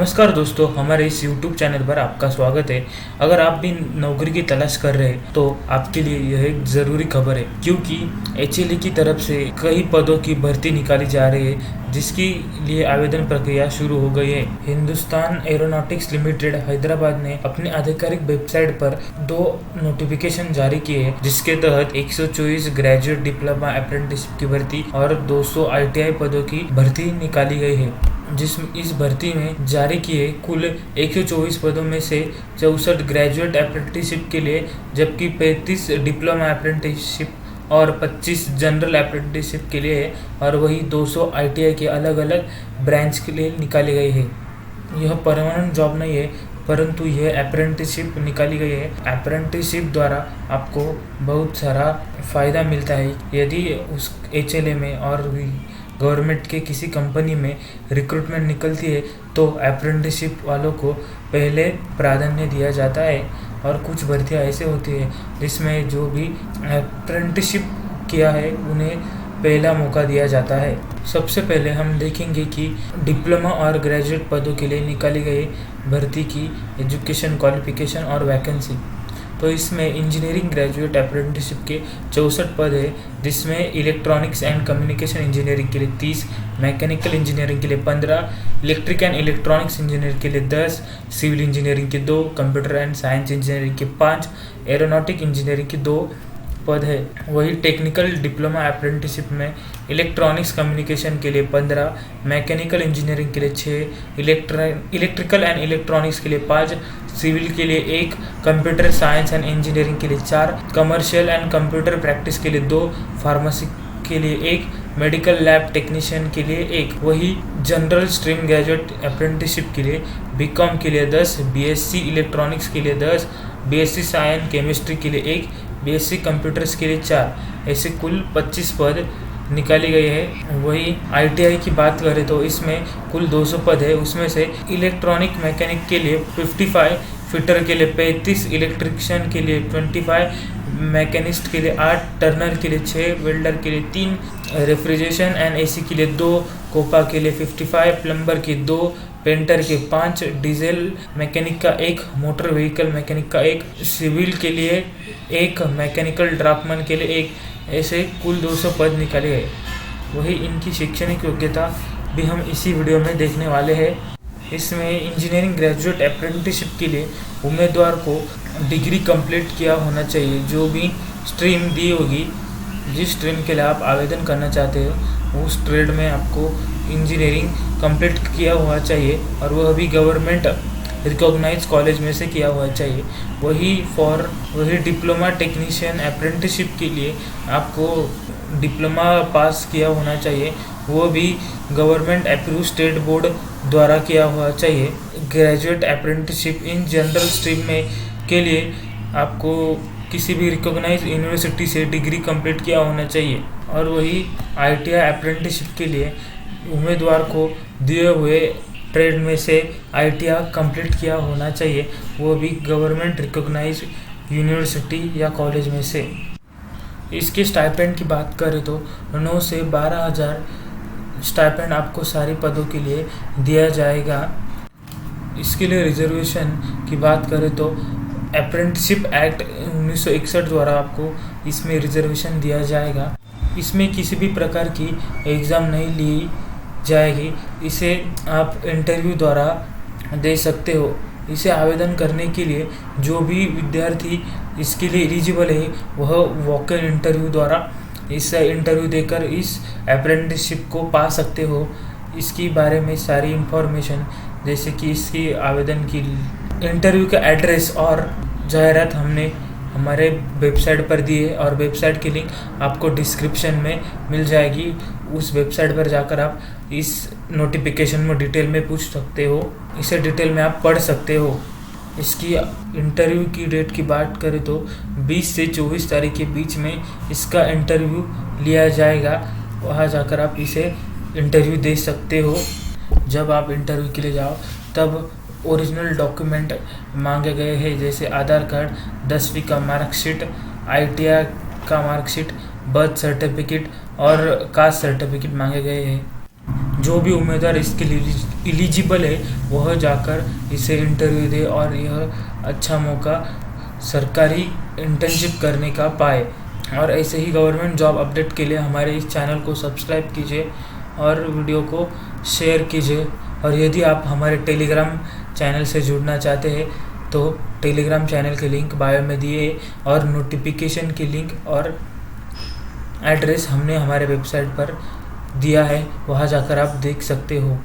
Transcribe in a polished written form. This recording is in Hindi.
नमस्कार दोस्तों, हमारे इस YouTube चैनल पर आपका स्वागत है। अगर आप भी नौकरी की तलाश कर रहे हैं तो आपके लिए यह एक ज़रूरी खबर है, क्योंकि HLE की तरफ से कई पदों की भर्ती निकाली जा रही है, जिसके लिए आवेदन प्रक्रिया शुरू हो गई है। हिंदुस्तान एरोनॉटिक्स लिमिटेड हैदराबाद ने अपनी आधिकारिक वेबसाइट पर 2 नोटिफिकेशन जारी किए हैं, जिसके तहत 124 ग्रेजुएट डिप्लोमा अप्रेंटिसशिप की भर्ती और 200 ITI पदों की भर्ती निकाली गई है। इस भर्ती में जारी किए कुल 124 पदों में से 64 ग्रेजुएट अप्रेंटिसशिप के लिए, जबकि 35 डिप्लोमा अप्रेंटिसशिप और 25 जनरल अप्रेंटिसशिप के लिए है, और वही 200 ITI के अलग अलग ब्रांच के लिए निकाले गए हैं। यह परमानेंट जॉब नहीं है, परंतु यह अप्रेंटिसशिप निकाली गई है। अप्रेंटिसशिप द्वारा आपको बहुत सारा फ़ायदा मिलता है। यदि उस HLA में और गवर्नमेंट के किसी कंपनी में रिक्रूटमेंट निकलती है तो अप्रेंटिसशिप वालों को पहले प्राधान्य दिया जाता है, और कुछ भर्तियाँ ऐसे होती है जिसमें जो भी अप्रेंटिसशिप किया है उन्हें पहला मौका दिया जाता है। सबसे पहले हम देखेंगे कि डिप्लोमा और ग्रेजुएट पदों के लिए निकाली गई भर्ती की एजुकेशन क्वालिफिकेशन और वैकेंसी। तो इसमें इंजीनियरिंग ग्रेजुएट अप्रेंटिसशिप के 64 पद है, जिसमें इलेक्ट्रॉनिक्स एंड कम्युनिकेशन इंजीनियरिंग के लिए 30, मैकेनिकल इंजीनियरिंग के लिए 15, इलेक्ट्रिक एंड इलेक्ट्रॉनिक्स इंजीनियरिंग के लिए 10, सिविल इंजीनियरिंग के 2, कंप्यूटर एंड साइंस इंजीनियरिंग के 5, एरोनॉटिक इंजीनियरिंग के 2 पद है। वही टेक्निकल डिप्लोमा अप्रेंटिसशिप में इलेक्ट्रॉनिक्स कम्युनिकेशन के लिए 15, मैकेनिकल इंजीनियरिंग के लिए 6, इलेक्ट्रिकल एंड इलेक्ट्रॉनिक्स के लिए 5, सिविल के लिए 1, कंप्यूटर साइंस एंड इंजीनियरिंग के लिए 4, कमर्शियल एंड कंप्यूटर प्रैक्टिस के लिए 2, फार्मेसी के लिए 1, मेडिकल लैब टेक्नीशियन के लिए 1। वही जनरल स्ट्रीम ग्रेजुएट अप्रेंटिसशिप के लिए BCom के लिए 10, BSc इलेक्ट्रॉनिक्स के लिए 10, BSc साइंस केमिस्ट्री के लिए 1, BSc कंप्यूटर्स के लिए 4, ऐसे कुल 25 पद निकाली गई है। वही ITI की बात करें तो इसमें कुल 200 पद है, उसमें से इलेक्ट्रॉनिक मैकेनिक के लिए 55, फिटर के लिए 35, इलेक्ट्रिशियन के लिए 25, मैकेनिस्ट के लिए 8, टर्नर के लिए 6, वेल्डर के लिए 3, रेफ्रिजरेशन एंड AC के लिए 2, कोपा के लिए 55, प्लम्बर के 2, पेंटर के 5, डीजल मैकेनिक का 1, मोटर व्हीकल मैकेनिक का 1, सिविल के लिए 1, मैकेनिकल ड्राफ्टमैन के लिए 1, ऐसे कुल 200 पद निकाले गए। वही इनकी शैक्षणिक योग्यता भी हम इसी वीडियो में देखने वाले हैं। इसमें इंजीनियरिंग ग्रेजुएट अप्रेंटिसशिप के लिए उम्मीदवार को डिग्री कंप्लीट किया होना चाहिए। जो भी स्ट्रीम दी होगी, जिस स्ट्रीम के लिए आप आवेदन करना चाहते हो उस ट्रेड में आपको इंजीनियरिंग कंप्लीट किया हुआ चाहिए, और वह भी गवर्नमेंट रिकॉग्नाइज कॉलेज में से किया हुआ चाहिए। वही डिप्लोमा टेक्नीशियन अप्रेंटिसशिप के लिए आपको डिप्लोमा पास किया होना चाहिए, वो भी गवर्नमेंट अप्रूव स्टेट बोर्ड द्वारा किया हुआ चाहिए। Graduate apprenticeship in general stream में के लिए आपको किसी भी रिकॉग्नाइज यूनिवर्सिटी से डिग्री कंप्लीट किया होना चाहिए। और वही ITI अप्रेंटिसशिप के लिए उम्मीदवार को दिए हुए ट्रेड में से ITI कंप्लीट किया होना चाहिए, वो भी गवर्नमेंट रिकॉग्नाइज यूनिवर्सिटी या कॉलेज में से। इसके स्टाइपेंड की बात करें तो 9 से 12,000 स्टाइपेंड आपको सारे पदों के लिए दिया जाएगा। इसके लिए रिजर्वेशन की बात करें तो अप्रेंटिसशिप एक्ट 1961 द्वारा आपको इसमें रिजर्वेशन दिया जाएगा। इसमें किसी भी प्रकार की एग्ज़ाम नहीं ली जाएगी, इसे आप इंटरव्यू द्वारा दे सकते हो। इसे आवेदन करने के लिए जो भी विद्यार्थी इसके लिए एलिजिबल है वह वॉक-इन इंटरव्यू द्वारा इस इंटरव्यू देकर इस अप्रेंटिसशिप को पा सकते हो। इसके बारे में सारी इंफॉर्मेशन, जैसे कि इसकी आवेदन की इंटरव्यू का एड्रेस और जाहिरात हमने हमारे वेबसाइट पर दी है, और वेबसाइट की लिंक आपको डिस्क्रिप्शन में मिल जाएगी। उस वेबसाइट पर जाकर आप इस नोटिफिकेशन में डिटेल में पूछ सकते हो, इसे डिटेल में आप पढ़ सकते हो। इसकी इंटरव्यू की डेट की बात करें तो 20 से 24 तारीख के बीच में इसका इंटरव्यू लिया जाएगा। वहाँ जाकर आप इसे इंटरव्यू दे सकते हो। जब आप इंटरव्यू के लिए जाओ तब ओरिजिनल डॉक्यूमेंट मांगे गए हैं, जैसे आधार कार्ड, 10वीं का मार्कशीट, ITI का मार्कशीट, बर्थ सर्टिफिकेट और कास्ट सर्टिफिकेट मांगे गए हैं। जो भी उम्मीदवार इसके लिए एलिजिबल है वह जाकर इसे इंटरव्यू दे और यह अच्छा मौका सरकारी इंटर्नशिप करने का पाए। और ऐसे ही गवर्नमेंट जॉब अपडेट के लिए हमारे इस चैनल को सब्सक्राइब कीजिए और वीडियो को शेयर कीजिए। और यदि आप हमारे टेलीग्राम चैनल से जुड़ना चाहते हैं तो टेलीग्राम चैनल के लिंक बायो में दिए और नोटिफिकेशन की लिंक और एड्रेस हमने हमारे वेबसाइट पर दिया है, वहां जाकर आप देख सकते हो।